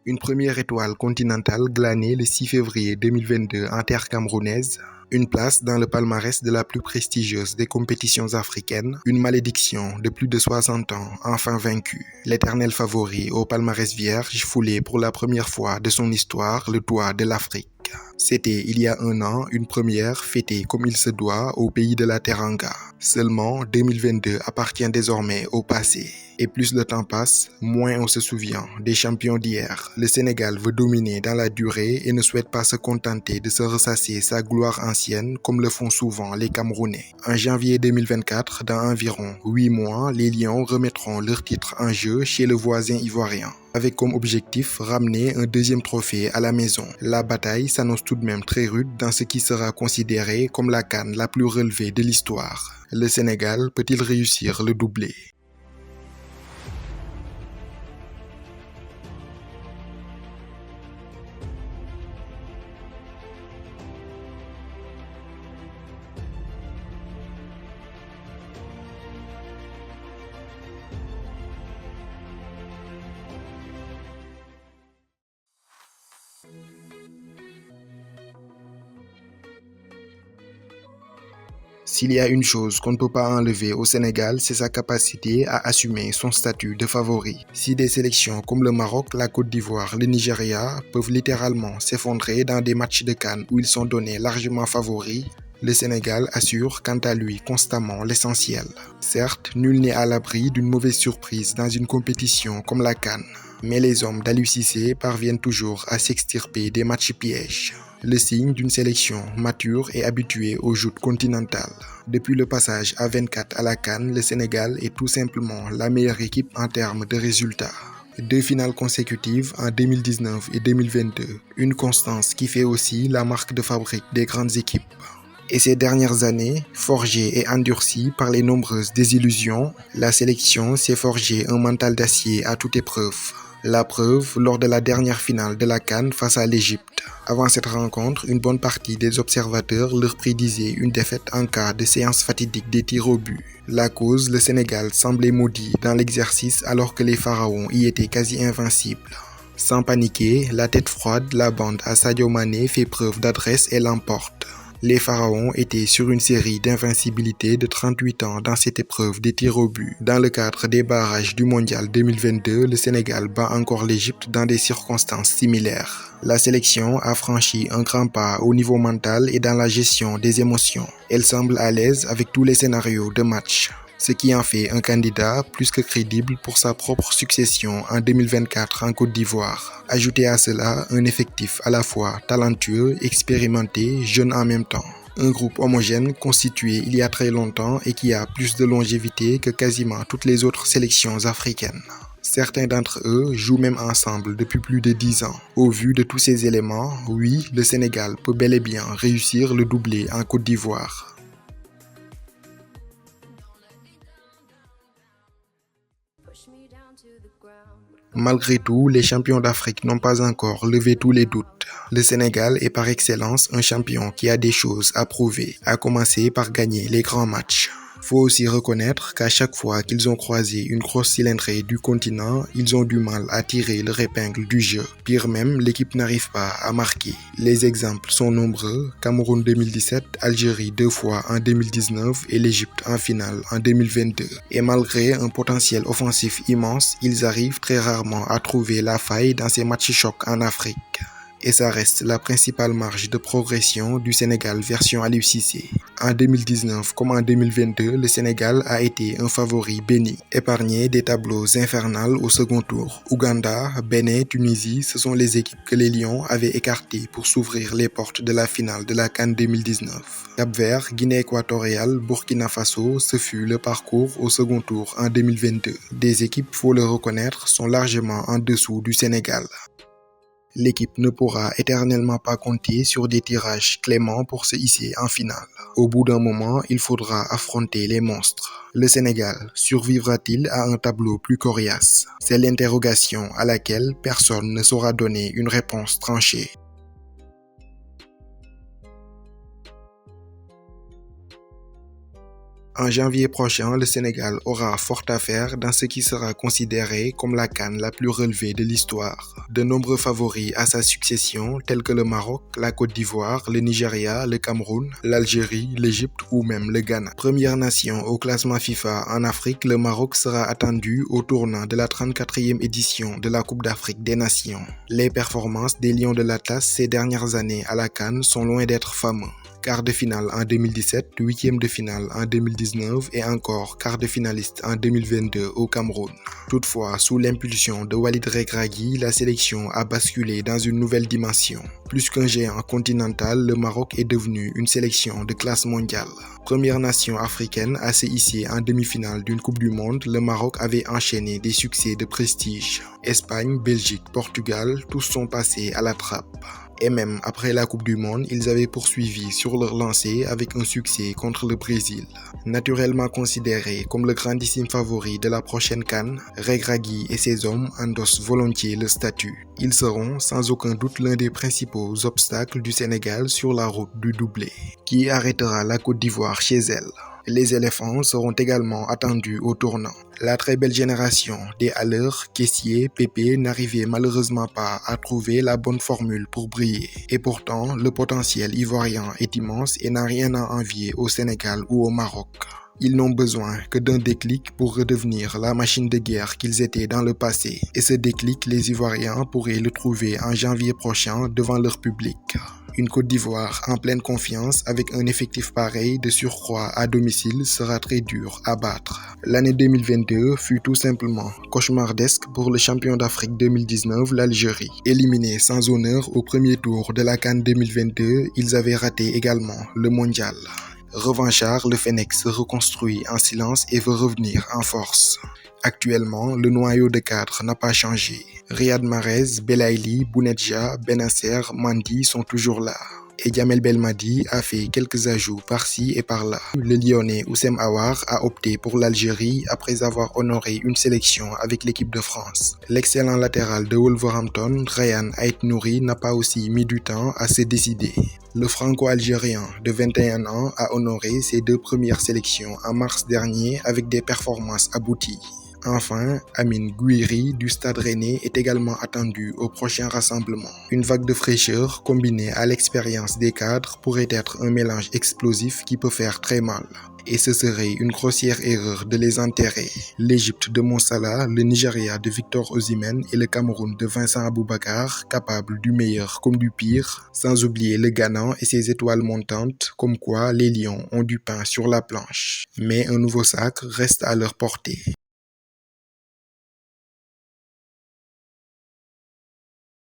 Une première étoile continentale glanée le 6 février 2022 en terre camerounaise, une place dans le palmarès de la plus prestigieuse des compétitions africaines, une malédiction de plus de 60 ans enfin vaincue, l'éternel favori au palmarès vierge foulé pour la première fois de son histoire le toit de l'Afrique. C'était il y a un an une première fêtée comme il se doit au pays de la Teranga. Seulement 2022 appartient désormais au passé. Et plus le temps passe, moins on se souvient des champions d'hier. Le Sénégal veut dominer dans la durée et ne souhaite pas se contenter de se ressasser sa gloire ancienne comme le font souvent les Camerounais. En janvier 2024, dans environ 8 mois, les Lions remettront leur titre en jeu chez le voisin ivoirien, avec comme objectif ramener un deuxième trophée à la maison. La bataille s'annonce tout de même très rude dans ce qui sera considéré comme la CAN la plus relevée de l'histoire. Le Sénégal peut-il réussir le doublé? S'il y a une chose qu'on ne peut pas enlever au Sénégal, c'est sa capacité à assumer son statut de favori. Si des sélections comme le Maroc, la Côte d'Ivoire, le Nigeria peuvent littéralement s'effondrer dans des matchs de CAN où ils sont donnés largement favoris, le Sénégal assure quant à lui constamment l'essentiel. Certes, nul n'est à l'abri d'une mauvaise surprise dans une compétition comme la CAN, mais les hommes d'Aliou Cissé parviennent toujours à s'extirper des matchs pièges. Le signe d'une sélection mature et habituée aux joutes continentales. Depuis le passage à 24 à la CAN, le Sénégal est tout simplement la meilleure équipe en termes de résultats. 2 finales consécutives en 2019 et 2022, une constance qui fait aussi la marque de fabrique des grandes équipes. Et ces dernières années, forgée et endurcie par les nombreuses désillusions, la sélection s'est forgée un mental d'acier à toute épreuve. La preuve lors de la dernière finale de la CAN face à l'Égypte. Avant cette rencontre, une bonne partie des observateurs leur prédisaient une défaite en cas de séance fatidique des tirs au but. La cause, le Sénégal semblait maudit dans l'exercice alors que les Pharaons y étaient quasi invincibles. Sans paniquer, la tête froide, la bande à Sadio Mané fait preuve d'adresse et l'emporte. Les Pharaons étaient sur une série d'invincibilité de 38 ans dans cette épreuve des tirs au but. Dans le cadre des barrages du Mondial 2022, le Sénégal bat encore l'Égypte dans des circonstances similaires. La sélection a franchi un grand pas au niveau mental et dans la gestion des émotions. Elle semble à l'aise avec tous les scénarios de match, ce qui en fait un candidat plus que crédible pour sa propre succession en 2024 en Côte d'Ivoire. Ajoutez à cela un effectif à la fois talentueux, expérimenté, jeune en même temps. Un groupe homogène constitué il y a très longtemps et qui a plus de longévité que quasiment toutes les autres sélections africaines. Certains d'entre eux jouent même ensemble depuis plus de 10 ans. Au vu de tous ces éléments, oui, le Sénégal peut bel et bien réussir le doublé en Côte d'Ivoire. Malgré tout, les champions d'Afrique n'ont pas encore levé tous les doutes. Le Sénégal est par excellence un champion qui a des choses à prouver, à commencer par gagner les grands matchs. Faut aussi reconnaître qu'à chaque fois qu'ils ont croisé une grosse cylindrée du continent, ils ont du mal à tirer leur épingle du jeu. Pire même, l'équipe n'arrive pas à marquer. Les exemples sont nombreux, Cameroun 2017, Algérie 2 fois en 2019 et l'Égypte en finale en 2022. Et malgré un potentiel offensif immense, ils arrivent très rarement à trouver la faille dans ces matchs chocs en Afrique. Et ça reste la principale marge de progression du Sénégal version Aliou Cissé. En 2019 comme en 2022, le Sénégal a été un favori béni, épargné des tableaux infernales au second tour. Ouganda, Bénin, Tunisie, ce sont les équipes que les Lions avaient écartées pour s'ouvrir les portes de la finale de la CAN 2019. Cap-Vert, Guinée équatoriale, Burkina Faso, ce fut le parcours au second tour en 2022. Des équipes, faut le reconnaître, sont largement en dessous du Sénégal. L'équipe ne pourra éternellement pas compter sur des tirages cléments pour se hisser en finale. Au bout d'un moment, il faudra affronter les monstres. Le Sénégal survivra-t-il à un tableau plus coriace? C'est l'interrogation à laquelle personne ne saura donner une réponse tranchée. En janvier prochain, le Sénégal aura fort à faire dans ce qui sera considéré comme la CAN la plus relevée de l'histoire. De nombreux favoris à sa succession, tels que le Maroc, la Côte d'Ivoire, le Nigeria, le Cameroun, l'Algérie, l'Égypte ou même le Ghana. Première nation au classement FIFA en Afrique, le Maroc sera attendu au tournant de la 34e édition de la Coupe d'Afrique des Nations. Les performances des Lions de l'Atlas ces dernières années à la CAN sont loin d'être fameux. Quart de finale en 2017, huitième de finale en 2019 et encore quart de finaliste en 2022 au Cameroun. Toutefois, sous l'impulsion de Walid Regragui, la sélection a basculé dans une nouvelle dimension. Plus qu'un géant continental, le Maroc est devenu une sélection de classe mondiale. Première nation africaine à se hisser en demi-finale d'une Coupe du Monde, le Maroc avait enchaîné des succès de prestige. Espagne, Belgique, Portugal, tous sont passés à la trappe. Et même après la Coupe du Monde, ils avaient poursuivi sur leur lancée avec un succès contre le Brésil. Naturellement considéré comme le grandissime favori de la prochaine CAN, Regragui et ses hommes endossent volontiers le statut. Ils seront sans aucun doute l'un des principaux obstacles du Sénégal sur la route du doublé, qui arrêtera la Côte d'Ivoire chez elle. Les éléphants seront également attendus au tournant. La très belle génération des Haller, Kessié, Pépé n'arrivait malheureusement pas à trouver la bonne formule pour briller. Et pourtant, le potentiel ivoirien est immense et n'a rien à envier au Sénégal ou au Maroc. Ils n'ont besoin que d'un déclic pour redevenir la machine de guerre qu'ils étaient dans le passé. Et ce déclic, les Ivoiriens pourraient le trouver en janvier prochain devant leur public. Une Côte d'Ivoire en pleine confiance avec un effectif pareil de surcroît à domicile sera très dur à battre. L'année 2022 fut tout simplement cauchemardesque pour le champion d'Afrique 2019, l'Algérie. Éliminés sans honneur au premier tour de la CAN 2022, ils avaient raté également le mondial. Revanchard, le Fennec se reconstruit en silence et veut revenir en force. Actuellement, le noyau de cadre n'a pas changé. Riyad Mahrez, Belaïli, Bounedjah, Benasser, Mandi sont toujours là. Et Djamel Belmadi a fait quelques ajouts par-ci et par-là. Le Lyonnais Oussem Aouar a opté pour l'Algérie après avoir honoré une sélection avec l'équipe de France. L'excellent latéral de Wolverhampton, Ryan Aït-Nouri, n'a pas aussi mis du temps à se décider. Le franco-algérien de 21 ans a honoré ses deux premières sélections en mars dernier avec des performances abouties. Enfin, Amine Gouiri du Stade Rennais est également attendu au prochain rassemblement. Une vague de fraîcheur combinée à l'expérience des cadres pourrait être un mélange explosif qui peut faire très mal. Et ce serait une grossière erreur de les enterrer. L'Égypte de Monsala, le Nigeria de Victor Osimhen et le Cameroun de Vincent Aboubakar, capables du meilleur comme du pire, sans oublier le Ghana et ses étoiles montantes, comme quoi les Lions ont du pain sur la planche. Mais un nouveau sacre reste à leur portée.